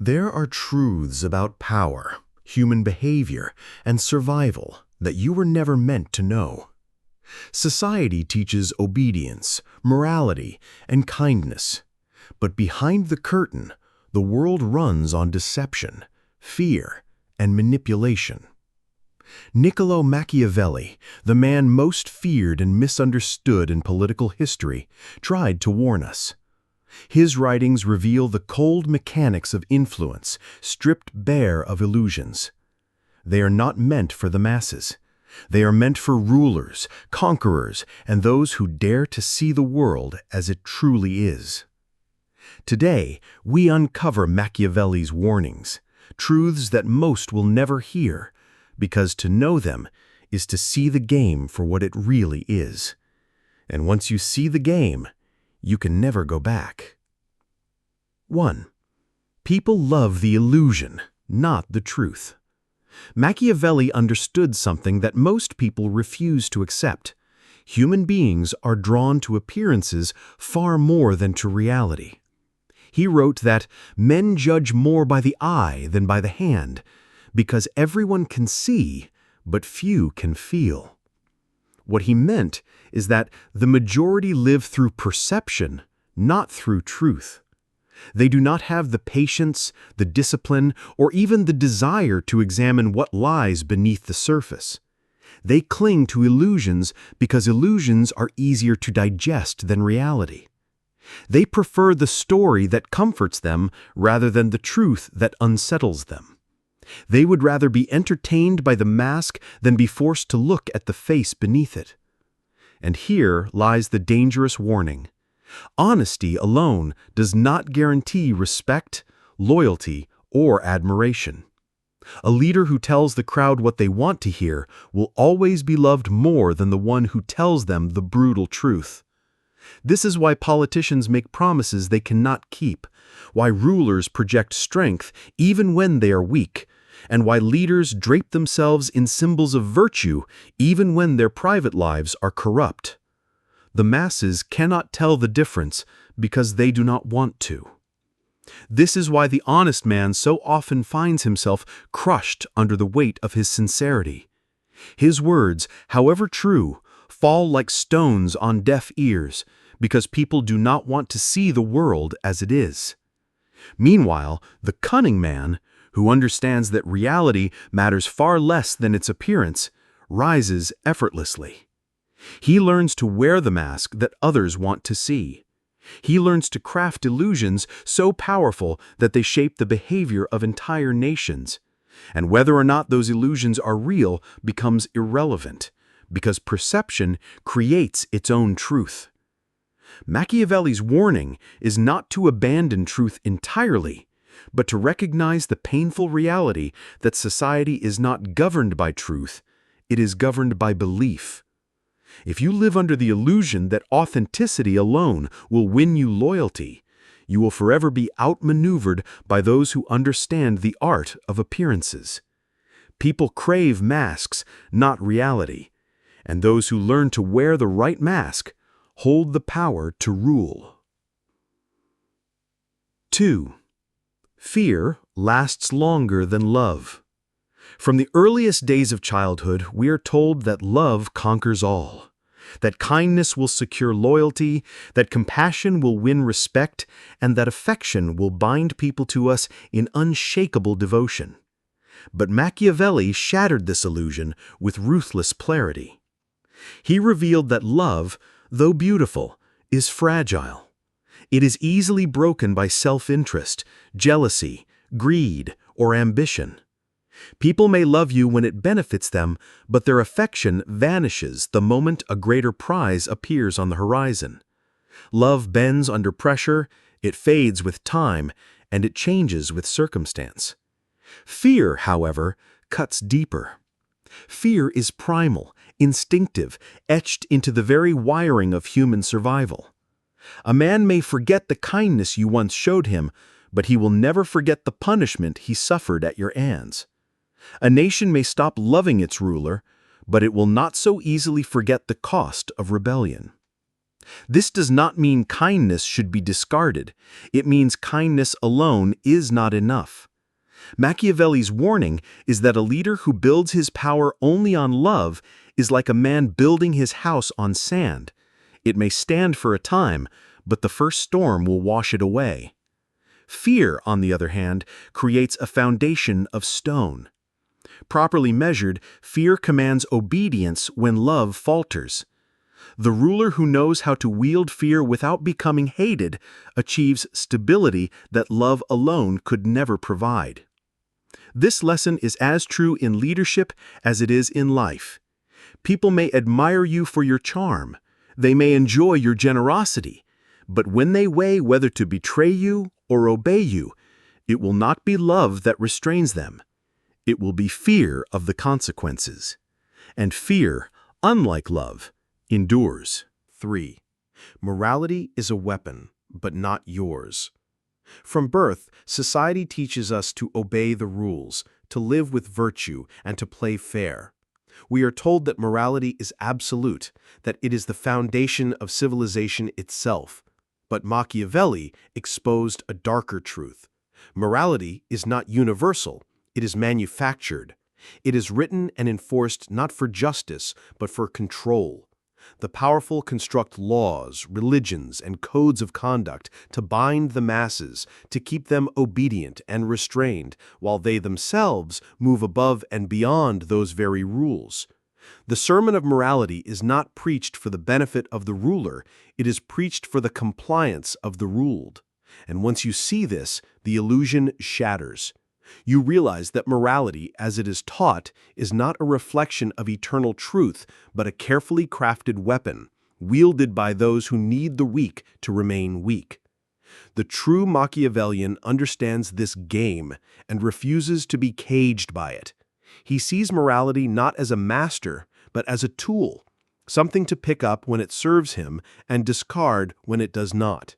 There are truths about power, human behavior, and survival that you were never meant to know. Society teaches obedience, morality, and kindness. But behind the curtain, the world runs on deception, fear, and manipulation. Niccolò Machiavelli, the man most feared and misunderstood in political history, tried to warn us. His writings reveal the cold mechanics of influence, stripped bare of illusions. They are not meant for the masses. They are meant for rulers, conquerors, and those who dare to see the world as it truly is. Today, we uncover Machiavelli's warnings, truths that most will never hear, because to know them is to see the game for what it really is. And once you see the game, you can never go back. 1. People love the illusion, not the truth. Machiavelli understood something that most people refuse to accept. Human beings are drawn to appearances far more than to reality. He wrote that men judge more by the eye than by the hand, because everyone can see, but few can feel. What he meant is that the majority live through perception, not through truth. They do not have the patience, the discipline, or even the desire to examine what lies beneath the surface. They cling to illusions because illusions are easier to digest than reality. They prefer the story that comforts them rather than the truth that unsettles them. They would rather be entertained by the mask than be forced to look at the face beneath it. And here lies the dangerous warning. Honesty alone does not guarantee respect, loyalty, or admiration. A leader who tells the crowd what they want to hear will always be loved more than the one who tells them the brutal truth. This is why politicians make promises they cannot keep, why rulers project strength even when they are weak, and why leaders drape themselves in symbols of virtue even when their private lives are corrupt. The masses cannot tell the difference because they do not want to. This is why the honest man so often finds himself crushed under the weight of his sincerity. His words, however true, fall like stones on deaf ears because people do not want to see the world as it is. Meanwhile, the cunning man, who understands that reality matters far less than its appearance, rises effortlessly. He learns to wear the mask that others want to see. He learns to craft illusions so powerful that they shape the behavior of entire nations. And whether or not those illusions are real becomes irrelevant, because perception creates its own truth. Machiavelli's warning is not to abandon truth entirely, but to recognize the painful reality that society is not governed by truth, it is governed by belief. If you live under the illusion that authenticity alone will win you loyalty, you will forever be outmaneuvered by those who understand the art of appearances. People crave masks, not reality, and those who learn to wear the right mask hold the power to rule. 2. Fear lasts longer than love. From the earliest days of childhood, we are told that love conquers all, that kindness will secure loyalty, that compassion will win respect, and that affection will bind people to us in unshakable devotion. But Machiavelli shattered this illusion with ruthless clarity. He revealed that love, though beautiful, is fragile. It is easily broken by self-interest, jealousy, greed, or ambition. People may love you when it benefits them, but their affection vanishes the moment a greater prize appears on the horizon. Love bends under pressure, it fades with time, and it changes with circumstance. Fear, however, cuts deeper. Fear is primal, instinctive, etched into the very wiring of human survival. A man may forget the kindness you once showed him, but he will never forget the punishment he suffered at your hands. A nation may stop loving its ruler, but it will not so easily forget the cost of rebellion. This does not mean kindness should be discarded. It means kindness alone is not enough. Machiavelli's warning is that a leader who builds his power only on love is like a man building his house on sand. It may stand for a time, but the first storm will wash it away. Fear, on the other hand, creates a foundation of stone. Properly measured, fear commands obedience when love falters. The ruler who knows how to wield fear without becoming hated achieves stability that love alone could never provide. This lesson is as true in leadership as it is in life. People may admire you for your charm. They may enjoy your generosity. But when they weigh whether to betray you or obey you, it will not be love that restrains them. It will be fear of the consequences. And fear, unlike love, endures. 3. Morality is a weapon, but not yours. From birth, society teaches us to obey the rules, to live with virtue, and to play fair. We are told that morality is absolute, that it is the foundation of civilization itself. But Machiavelli exposed a darker truth. Morality is not universal, it is manufactured. It is written and enforced not for justice, but for control. The powerful construct laws, religions, and codes of conduct to bind the masses, to keep them obedient and restrained, while they themselves move above and beyond those very rules. The sermon of morality is not preached for the benefit of the ruler, it is preached for the compliance of the ruled. And once you see this, the illusion shatters. You realize that morality, as it is taught, is not a reflection of eternal truth, but a carefully crafted weapon, wielded by those who need the weak to remain weak. The true Machiavellian understands this game and refuses to be caged by it. He sees morality not as a master, but as a tool, something to pick up when it serves him and discard when it does not.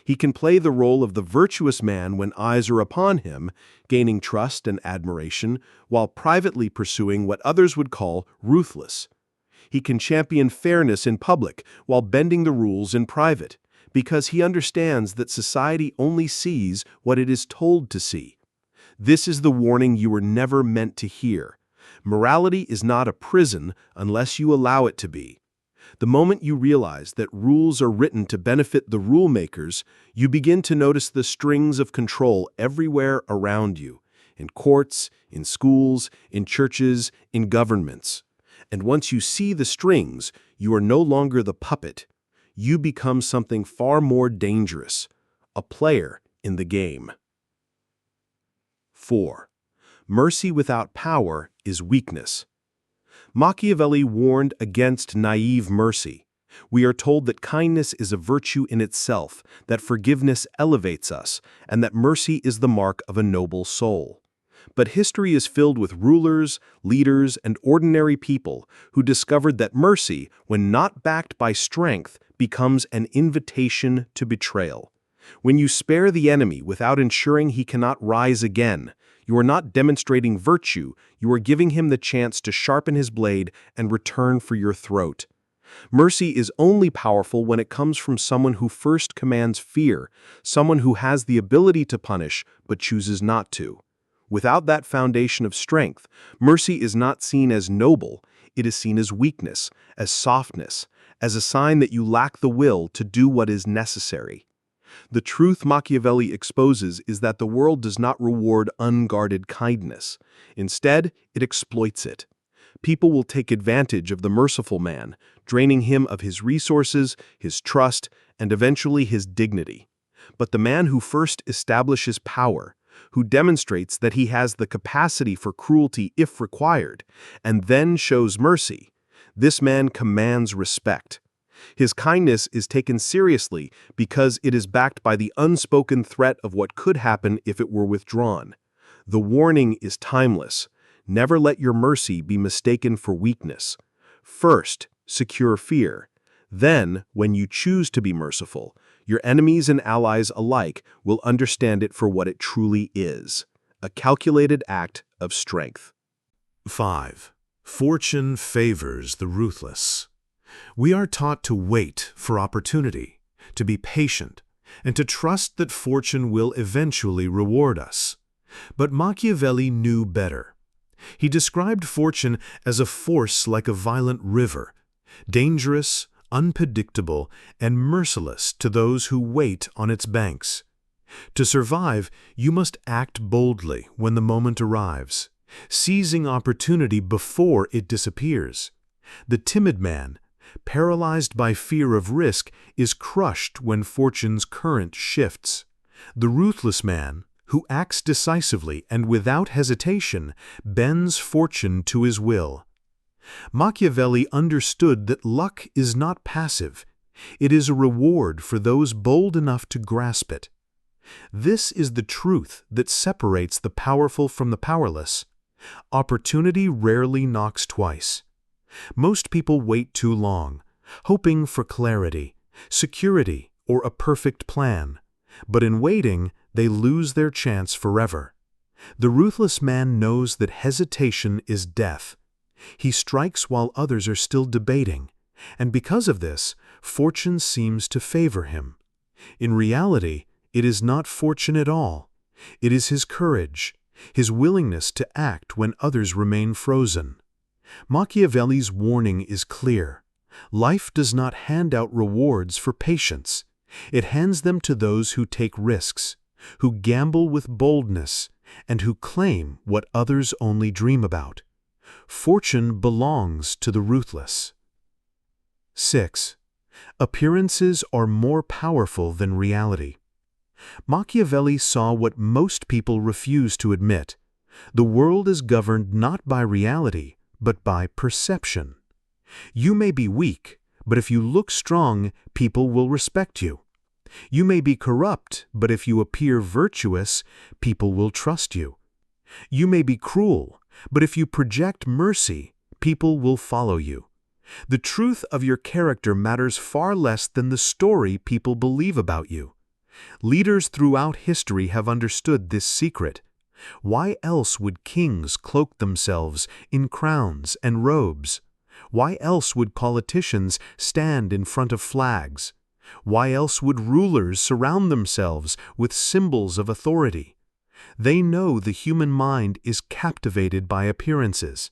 He can play the role of the virtuous man when eyes are upon him, gaining trust and admiration, while privately pursuing what others would call ruthless. He can champion fairness in public while bending the rules in private, because he understands that society only sees what it is told to see. This is the warning you were never meant to hear. Morality is not a prison unless you allow it to be. The moment you realize that rules are written to benefit the rule makers, you begin to notice the strings of control everywhere around you, in courts, in schools, in churches, in governments. And once you see the strings, you are no longer the puppet. You become something far more dangerous, a player in the game. 4. Mercy without power is weakness. Machiavelli warned against naive mercy. We are told that kindness is a virtue in itself, that forgiveness elevates us, and that mercy is the mark of a noble soul. But history is filled with rulers, leaders, and ordinary people who discovered that mercy, when not backed by strength, becomes an invitation to betrayal. When you spare the enemy without ensuring he cannot rise again, you are not demonstrating virtue, you are giving him the chance to sharpen his blade and return for your throat. Mercy is only powerful when it comes from someone who first commands fear, someone who has the ability to punish but chooses not to. Without that foundation of strength, mercy is not seen as noble, it is seen as weakness, as softness, as a sign that you lack the will to do what is necessary. The truth Machiavelli exposes is that the world does not reward unguarded kindness. Instead, it exploits it. People will take advantage of the merciful man, draining him of his resources, his trust, and eventually his dignity. But the man who first establishes power, who demonstrates that he has the capacity for cruelty if required, and then shows mercy, this man commands respect. His kindness is taken seriously because it is backed by the unspoken threat of what could happen if it were withdrawn. The warning is timeless. Never let your mercy be mistaken for weakness. First, secure fear. Then, when you choose to be merciful, your enemies and allies alike will understand it for what it truly is, a calculated act of strength. 5. Fortune favors the ruthless. We are taught to wait for opportunity, to be patient, and to trust that fortune will eventually reward us. But Machiavelli knew better. He described fortune as a force like a violent river, dangerous, unpredictable, and merciless to those who wait on its banks. To survive, you must act boldly when the moment arrives, seizing opportunity before it disappears. The timid man, paralyzed by fear of risk, is crushed when fortune's current shifts. The ruthless man, who acts decisively and without hesitation, bends fortune to his will. Machiavelli understood that luck is not passive. It is a reward for those bold enough to grasp it. This is the truth that separates the powerful from the powerless. Opportunity rarely knocks twice. Most people wait too long, hoping for clarity, security, or a perfect plan. But in waiting, they lose their chance forever. The ruthless man knows that hesitation is death. He strikes while others are still debating, and because of this, fortune seems to favor him. In reality, it is not fortune at all. It is his courage, his willingness to act when others remain frozen. Machiavelli's warning is clear. Life does not hand out rewards for patience. It hands them to those who take risks, who gamble with boldness, and who claim what others only dream about. Fortune belongs to the ruthless. 6. Appearances are more powerful than reality. Machiavelli saw what most people refuse to admit. The world is governed not by reality, but by perception. You may be weak, but if you look strong, people will respect you. You may be corrupt, but if you appear virtuous, people will trust you. You may be cruel, but if you project mercy, people will follow you. The truth of your character matters far less than the story people believe about you. Leaders throughout history have understood this secret. Why else would kings cloak themselves in crowns and robes? Why else would politicians stand in front of flags? Why else would rulers surround themselves with symbols of authority? They know the human mind is captivated by appearances,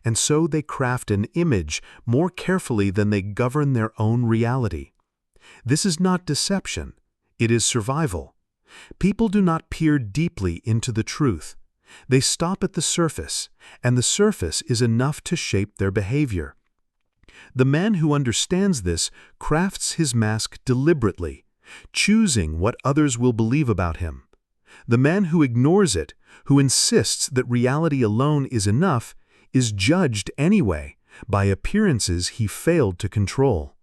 and so they craft an image more carefully than they govern their own reality. This is not deception, it is survival. People do not peer deeply into the truth. They stop at the surface, and the surface is enough to shape their behavior. The man who understands this crafts his mask deliberately, choosing what others will believe about him. The man who ignores it, who insists that reality alone is enough, is judged anyway by appearances he failed to control.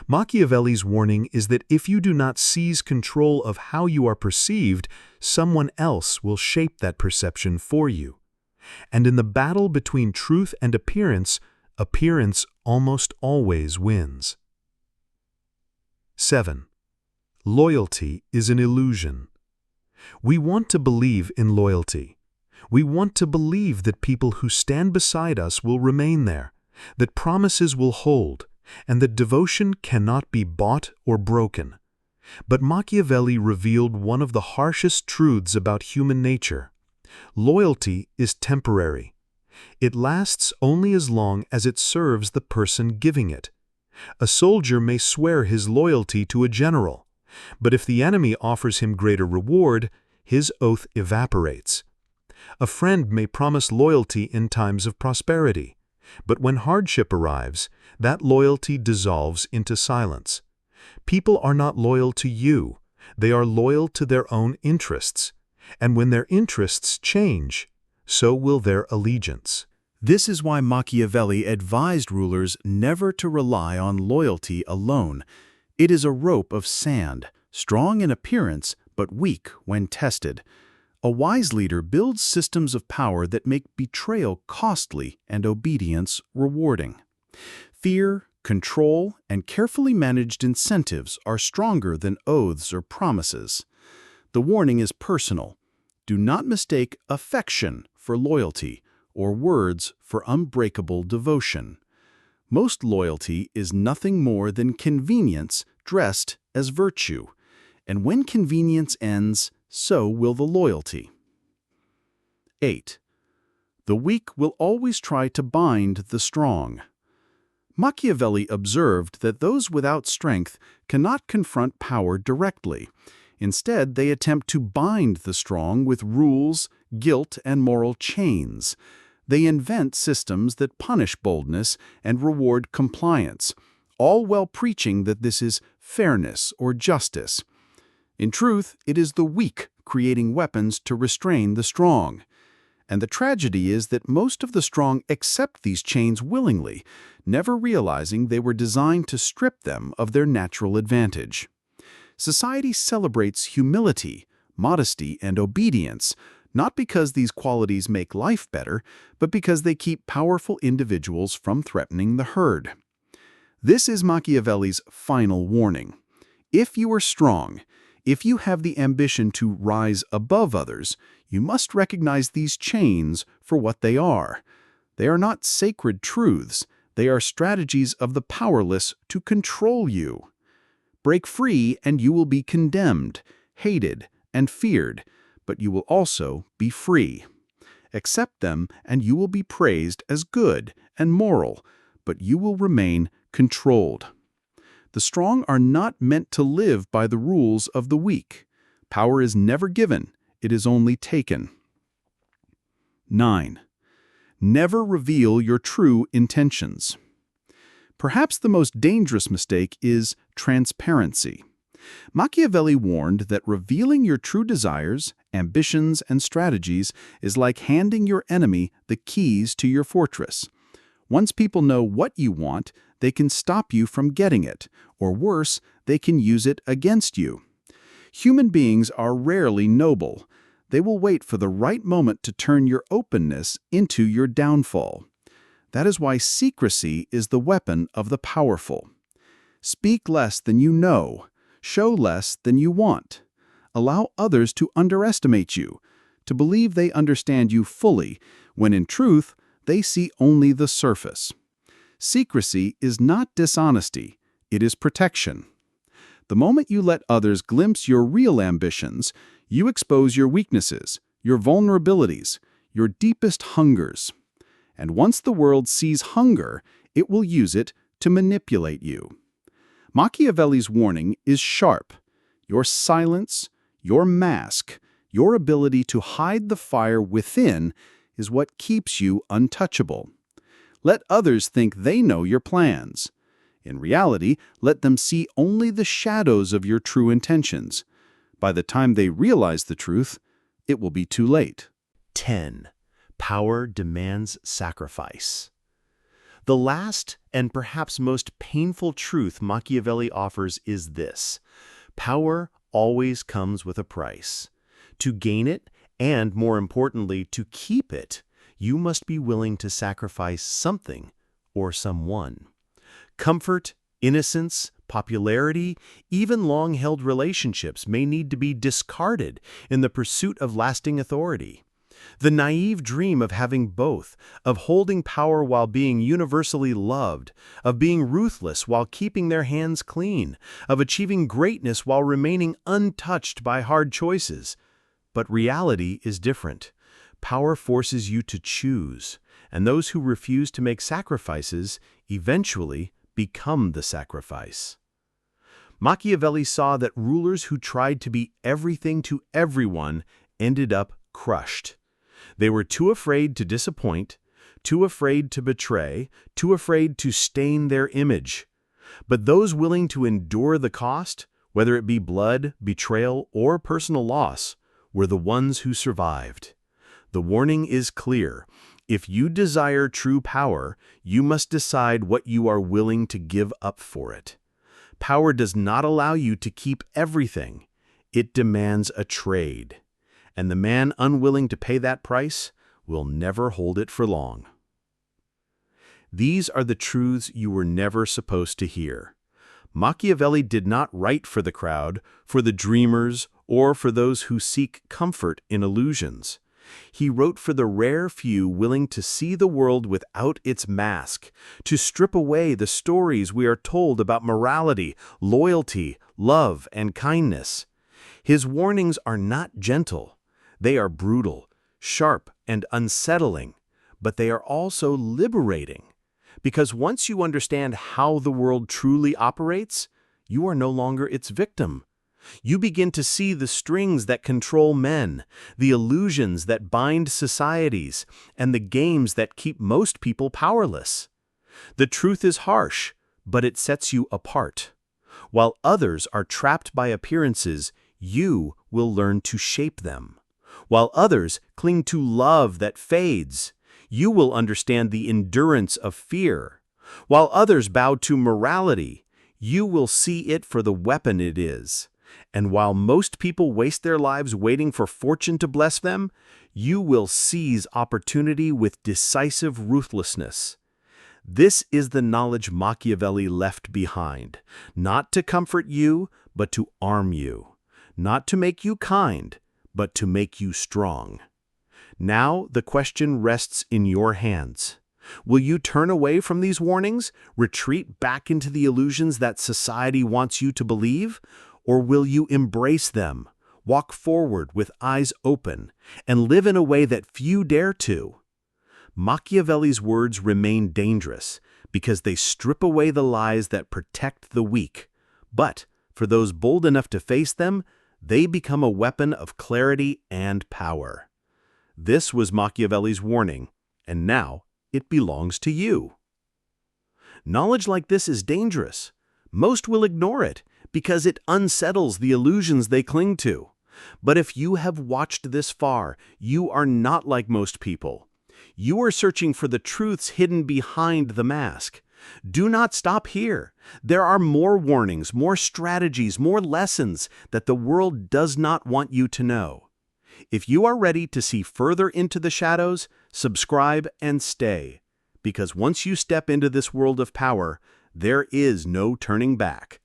Machiavelli's warning is that if you do not seize control of how you are perceived, someone else will shape that perception for you. And in the battle between truth and appearance, appearance almost always wins. 7. Loyalty is an illusion. We want to believe in loyalty. We want to believe that people who stand beside us will remain there, that promises will hold, and that devotion cannot be bought or broken. But Machiavelli revealed one of the harshest truths about human nature. Loyalty is temporary. It lasts only as long as it serves the person giving it. A soldier may swear his loyalty to a general, but if the enemy offers him greater reward, his oath evaporates. A friend may promise loyalty in times of prosperity, but when hardship arrives, that loyalty dissolves into silence. People are not loyal to you, they are loyal to their own interests, and when their interests change, so will their allegiance. This is why Machiavelli advised rulers never to rely on loyalty alone. It is a rope of sand, strong in appearance but weak when tested. A wise leader builds systems of power that make betrayal costly and obedience rewarding. Fear, control, and carefully managed incentives are stronger than oaths or promises. The warning is personal. Do not mistake affection for loyalty or words for unbreakable devotion. Most loyalty is nothing more than convenience dressed as virtue, and when convenience ends, so will the loyalty. 8. The weak will always try to bind the strong. Machiavelli observed that those without strength cannot confront power directly. Instead, they attempt to bind the strong with rules, guilt, and moral chains. They invent systems that punish boldness and reward compliance, all while preaching that this is fairness or justice. In truth, it is the weak creating weapons to restrain the strong. And the tragedy is that most of the strong accept these chains willingly, never realizing they were designed to strip them of their natural advantage. Society celebrates humility, modesty, and obedience, not because these qualities make life better, but because they keep powerful individuals from threatening the herd. This is Machiavelli's final warning. If you are strong, if you have the ambition to rise above others, you must recognize these chains for what they are. They are not sacred truths. They are strategies of the powerless to control you. Break free and you will be condemned, hated, and feared, but you will also be free. Accept them and you will be praised as good and moral, but you will remain controlled. The strong are not meant to live by the rules of the weak. Power is never given, it is only taken. 9. Never reveal your true intentions. Perhaps the most dangerous mistake is transparency. Machiavelli warned that revealing your true desires, ambitions, and strategies is like handing your enemy the keys to your fortress. Once people know what you want, they can stop you from getting it, or worse, they can use it against you. Human beings are rarely noble. They will wait for the right moment to turn your openness into your downfall. That is why secrecy is the weapon of the powerful. Speak less than you know. Show less than you want. Allow others to underestimate you, to believe they understand you fully, when in truth, they see only the surface. Secrecy is not dishonesty, it is protection. The moment you let others glimpse your real ambitions, you expose your weaknesses, your vulnerabilities, your deepest hungers. And once the world sees hunger, it will use it to manipulate you. Machiavelli's warning is sharp. Your silence, your mask, your ability to hide the fire within is what keeps you untouchable. Let others think they know your plans. In reality, let them see only the shadows of your true intentions. By the time they realize the truth, it will be too late. 10. Power demands sacrifice. The last and perhaps most painful truth Machiavelli offers is this: power always comes with a price. To gain it, and more importantly, to keep it, you must be willing to sacrifice something or someone. Comfort, innocence, popularity, even long-held relationships may need to be discarded in the pursuit of lasting authority. The naive dream of having both, of holding power while being universally loved, of being ruthless while keeping their hands clean, of achieving greatness while remaining untouched by hard choices. But reality is different. Power forces you to choose, and those who refuse to make sacrifices eventually become the sacrifice. Machiavelli saw that rulers who tried to be everything to everyone ended up crushed. They were too afraid to disappoint, too afraid to betray, too afraid to stain their image. But those willing to endure the cost, whether it be blood, betrayal, or personal loss, were the ones who survived. The warning is clear. If you desire true power, you must decide what you are willing to give up for it. Power does not allow you to keep everything. It demands a trade. And the man unwilling to pay that price will never hold it for long. These are the truths you were never supposed to hear. Machiavelli did not write for the crowd, for the dreamers, or for those who seek comfort in illusions. He wrote for the rare few willing to see the world without its mask, to strip away the stories we are told about morality, loyalty, love, and kindness. His warnings are not gentle. They are brutal, sharp, and unsettling, but they are also liberating. Because once you understand how the world truly operates, you are no longer its victim. You begin to see the strings that control men, the illusions that bind societies, and the games that keep most people powerless. The truth is harsh, but it sets you apart. While others are trapped by appearances, you will learn to shape them. While others cling to love that fades, you will understand the endurance of fear. While others bow to morality, you will see it for the weapon it is. And while most people waste their lives waiting for fortune to bless them, you will seize opportunity with decisive ruthlessness. This is the knowledge Machiavelli left behind, not to comfort you, but to arm you, not to make you kind, but to make you strong. Now the question rests in your hands. Will you turn away from these warnings, retreat back into the illusions that society wants you to believe? Or will you embrace them, walk forward with eyes open, and live in a way that few dare to? Machiavelli's words remain dangerous because they strip away the lies that protect the weak. But for those bold enough to face them, they become a weapon of clarity and power. This was Machiavelli's warning, and now it belongs to you. Knowledge like this is dangerous. Most will ignore it because it unsettles the illusions they cling to. But if you have watched this far, you are not like most people. You are searching for the truths hidden behind the mask. Do not stop here. There are more warnings, more strategies, more lessons that the world does not want you to know. If you are ready to see further into the shadows, subscribe and stay. Because once you step into this world of power, there is no turning back.